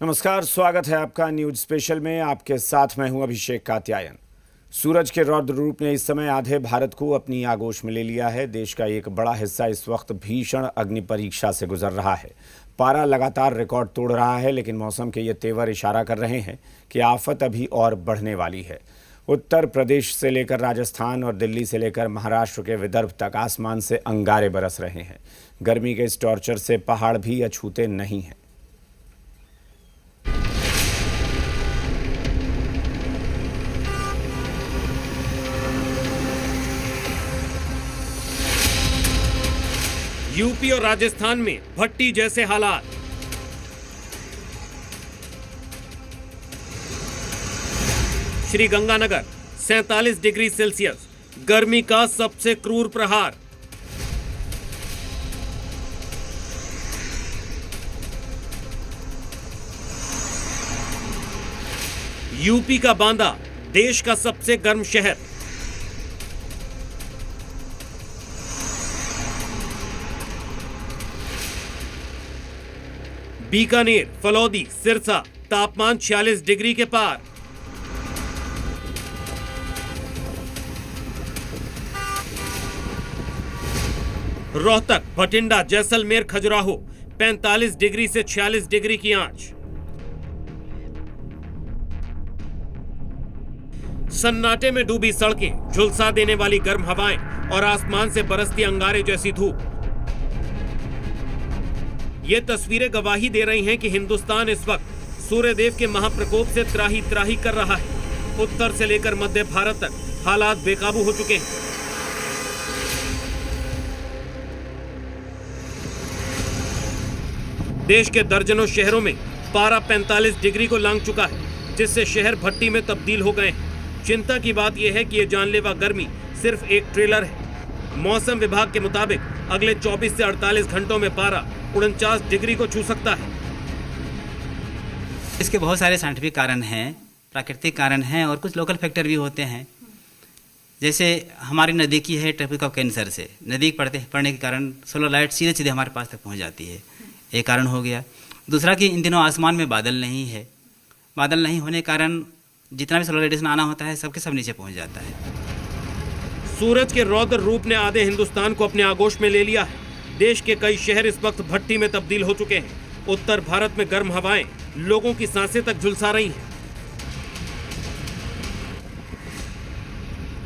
नमस्कार, स्वागत है आपका न्यूज स्पेशल में। आपके साथ मैं हूं अभिषेक कात्यायन। सूरज के रौद्र रूप ने इस समय आधे भारत को अपनी आगोश में ले लिया है। देश का एक बड़ा हिस्सा इस वक्त भीषण अग्नि परीक्षा से गुजर रहा है। पारा लगातार रिकॉर्ड तोड़ रहा है, लेकिन मौसम के ये तेवर इशारा कर रहे हैं कि आफत अभी और बढ़ने वाली है। उत्तर प्रदेश से लेकर राजस्थान और दिल्ली से लेकर महाराष्ट्र के विदर्भ तक आसमान से अंगारे बरस रहे हैं। गर्मी के इस टॉर्चर से पहाड़ भी अछूते नहीं हैं। यूपी और राजस्थान में भट्टी जैसे हालात। श्री गंगानगर 47 डिग्री सेल्सियस, गर्मी का सबसे क्रूर प्रहार। यूपी का बांदा देश का सबसे गर्म शहर। बीकानेर, फलौदी, सिरसा तापमान 46 डिग्री के पार। रोहतक, भटिंडा, जैसलमेर, खजुराहो 45 डिग्री से 46 डिग्री की आंच। सन्नाटे में डूबी सड़कें, झुलसा देने वाली गर्म हवाएं और आसमान से बरसती अंगारे जैसी धूप। ये तस्वीरें गवाही दे रही हैं कि हिंदुस्तान इस वक्त सूर्यदेव के महाप्रकोप से त्राही त्राही कर रहा है। उत्तर से लेकर मध्य भारत तक हालात बेकाबू हो चुके हैं। देश के दर्जनों शहरों में पारा 45 डिग्री को लांघ चुका है, जिससे शहर भट्टी में तब्दील हो गए हैं। चिंता की बात यह है कि यह जानलेवा गर्मी सिर्फ एक ट्रेलर है। मौसम विभाग के मुताबिक अगले 24 से 48 घंटों में पारा 49 डिग्री को छू सकता है। इसके बहुत सारे साइंटिफिक कारण हैं, प्राकृतिक कारण हैं और कुछ लोकल फैक्टर भी होते हैं। जैसे हमारी नज़दीकी है ट्रॉपिक ऑफ कैंसर से, नज़दीक पड़ने के कारण सोलर लाइट सीधे सीधे हमारे पास तक पहुंच जाती है। एक कारण हो गया। दूसरा कि इन दिनों आसमान में बादल नहीं है। बादल नहीं होने के कारण जितना भी सोलर रेडिएशन आना होता है सबके सब नीचे पहुँच जाता है। सूरज के रौद्र रूप ने आधे हिंदुस्तान को अपने आगोश में ले लिया है। देश के कई शहर इस वक्त भट्टी में तब्दील हो चुके हैं। उत्तर भारत में गर्म हवाएं लोगों की सांसें तक झुलसा रही हैं।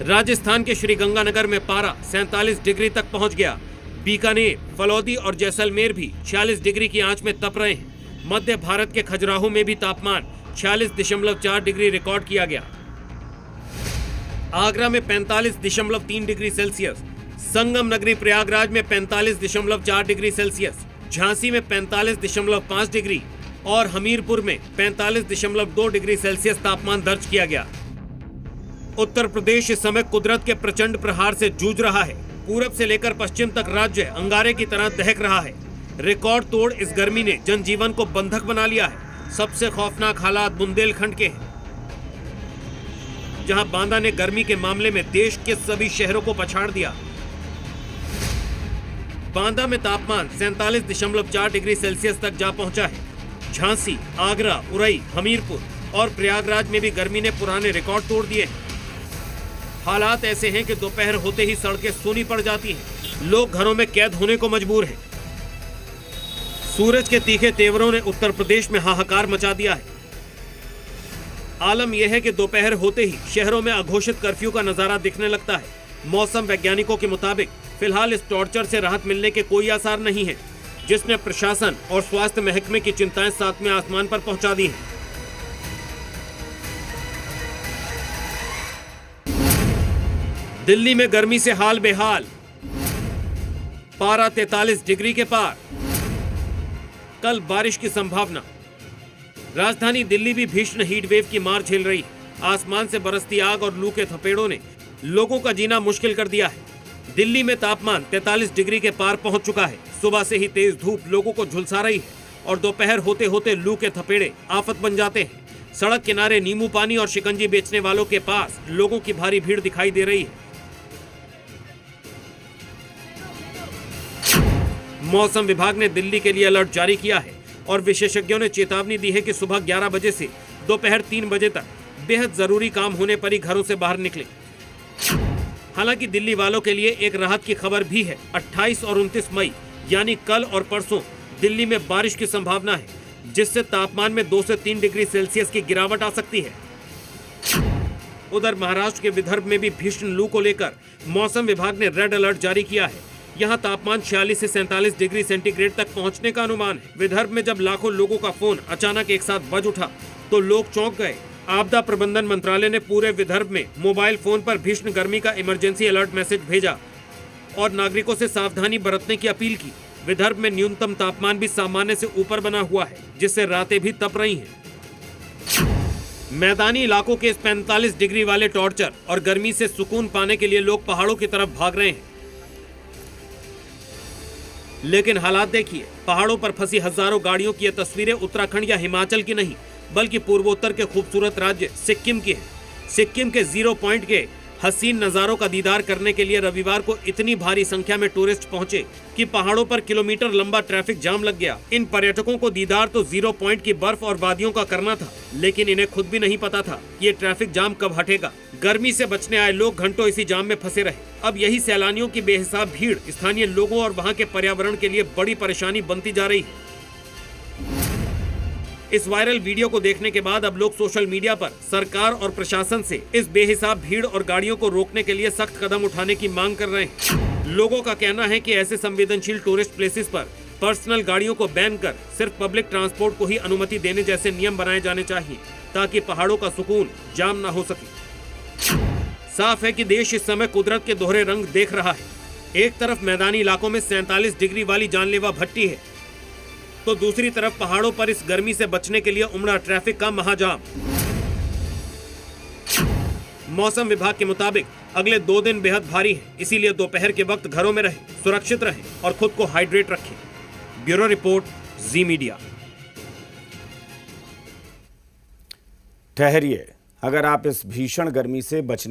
राजस्थान के श्री गंगानगर में पारा 47 डिग्री तक पहुंच गया। बीकानेर, फलौदी और जैसलमेर भी 46 डिग्री की आंच में तप रहे हैं। मध्य भारत के खजुराहो में भी तापमान 46.4 डिग्री रिकॉर्ड किया गया। आगरा में 45.3 डिग्री सेल्सियस, संगम नगरी प्रयागराज में 45.4 डिग्री सेल्सियस, झांसी में 45.5 डिग्री और हमीरपुर में 45.2 डिग्री सेल्सियस तापमान दर्ज किया गया। उत्तर प्रदेश इस समय कुदरत के प्रचंड प्रहार से जूझ रहा है। पूरब से लेकर पश्चिम तक राज्य अंगारे की तरह दहक रहा है। रिकॉर्ड तोड़ इस गर्मी ने जनजीवन को बंधक बना लिया है। सबसे खौफनाक हालात बुंदेलखंड के हैं, जहां बांदा ने गर्मी के मामले में देश के सभी शहरों को पछाड़ दिया। बांदा में तापमान 47.4 डिग्री सेल्सियस तक जा पहुंचा है। झांसी, आगरा, उरई, हमीरपुर और प्रयागराज में भी गर्मी ने पुराने रिकॉर्ड तोड़ दिए हैं। हालात ऐसे हैं कि दोपहर होते ही सड़कें सूनी पड़ जाती हैं। लोग घरों में कैद होने को मजबूर हैं। सूरज के तीखे तेवरों ने उत्तर प्रदेश में हाहाकार मचा दिया है। आलम यह है कि दोपहर होते ही शहरों में अघोषित कर्फ्यू का नजारा दिखने लगता है। मौसम वैज्ञानिकों के मुताबिक फिलहाल इस टॉर्चर से राहत मिलने के कोई आसार नहीं है, जिसने प्रशासन और स्वास्थ्य महकमे की चिंताएं सातवें आसमान पर पहुंचा दी हैं। दिल्ली में गर्मी से हाल बेहाल, पारा 43 डिग्री के पार। कल बारिश की संभावना। राजधानी दिल्ली भी भीषण हीट वेव की मार झेल रही है। आसमान से बरसती आग और लू के थपेड़ों ने लोगों का जीना मुश्किल कर दिया है। दिल्ली में तापमान 43 डिग्री के पार पहुंच चुका है। सुबह से ही तेज धूप लोगों को झुलसा रही है और दोपहर होते होते लू के थपेड़े आफत बन जाते हैं। सड़क किनारे नींबू पानी और शिकंजी बेचने वालों के पास लोगों की भारी भीड़ दिखाई दे रही है। मौसम विभाग ने दिल्ली के लिए अलर्ट जारी किया है। और विशेषज्ञों ने चेतावनी दी है कि सुबह 11 बजे से दोपहर 3 बजे तक बेहद जरूरी काम होने पर ही घरों से बाहर निकले। हालांकि दिल्ली वालों के लिए एक राहत की खबर भी है। 28 और 29 मई यानी कल और परसों दिल्ली में बारिश की संभावना है, जिससे तापमान में 2 से 3 डिग्री सेल्सियस की गिरावट आ सकती है। उधर महाराष्ट्र के विदर्भ में भी भीषण लू को लेकर मौसम विभाग ने रेड अलर्ट जारी किया है। यहाँ तापमान 46 से 47 डिग्री सेंटीग्रेड तक पहुँचने का अनुमान है। विदर्भ में जब लाखों लोगों का फोन अचानक एक साथ बज उठा तो लोग चौंक गए। आपदा प्रबंधन मंत्रालय ने पूरे विदर्भ में मोबाइल फोन पर भीषण गर्मी का इमरजेंसी अलर्ट मैसेज भेजा और नागरिकों से सावधानी बरतने की अपील की। विदर्भ में न्यूनतम तापमान भी सामान्य से ऊपर बना हुआ है, जिससे रातें भी तप रही हैं। मैदानी इलाकों के इस 45 डिग्री वाले टॉर्चर और गर्मी से सुकून पाने के लिए लोग पहाड़ों की तरफ भाग रहे हैं। लेकिन हालात देखिए, पहाड़ों पर फंसी हजारों गाड़ियों की ये तस्वीरें उत्तराखंड या हिमाचल की नहीं, बल्कि पूर्वोत्तर के खूबसूरत राज्य सिक्किम की है। सिक्किम के 0 पॉइंट के हसीन नज़ारों का दीदार करने के लिए रविवार को इतनी भारी संख्या में टूरिस्ट पहुंचे कि पहाड़ों पर किलोमीटर लंबा ट्रैफिक जाम लग गया। इन पर्यटकों को दीदार तो 0 पॉइंट की बर्फ और वादियों का करना था, लेकिन इन्हें खुद भी नहीं पता था कि ये ट्रैफिक जाम कब हटेगा। गर्मी से बचने आए लोग घंटों इसी जाम में फंसे रहे। अब यही सैलानियों की बेहिसाब भीड़ स्थानीय लोगों और वहाँ के पर्यावरण के लिए बड़ी परेशानी बनती जा रही है। इस वायरल वीडियो को देखने के बाद अब लोग सोशल मीडिया पर सरकार और प्रशासन से इस बेहिसाब भीड़ और गाड़ियों को रोकने के लिए सख्त कदम उठाने की मांग कर रहे हैं। लोगों का कहना है कि ऐसे संवेदनशील टूरिस्ट प्लेसेस पर पर्सनल गाड़ियों को बैन कर सिर्फ पब्लिक ट्रांसपोर्ट को ही अनुमति देने जैसे नियम बनाए जाने चाहिए, ताकि पहाड़ों का सुकून जाम ना हो सके। साफ है कि देश इस समय कुदरत के दोहरे रंग देख रहा है। एक तरफ मैदानी इलाकों में 47 डिग्री वाली जानलेवा भट्टी है, तो दूसरी तरफ पहाड़ों पर इस गर्मी से बचने के लिए उमड़ा ट्रैफिक का महाजाम। मौसम विभाग के मुताबिक अगले 2 दिन बेहद भारी है, इसीलिए दोपहर के वक्त घरों में रहें, सुरक्षित रहें और खुद को हाइड्रेट रखें। ब्यूरो रिपोर्ट, जी मीडिया। ठहरिए, अगर आप इस भीषण गर्मी से बचने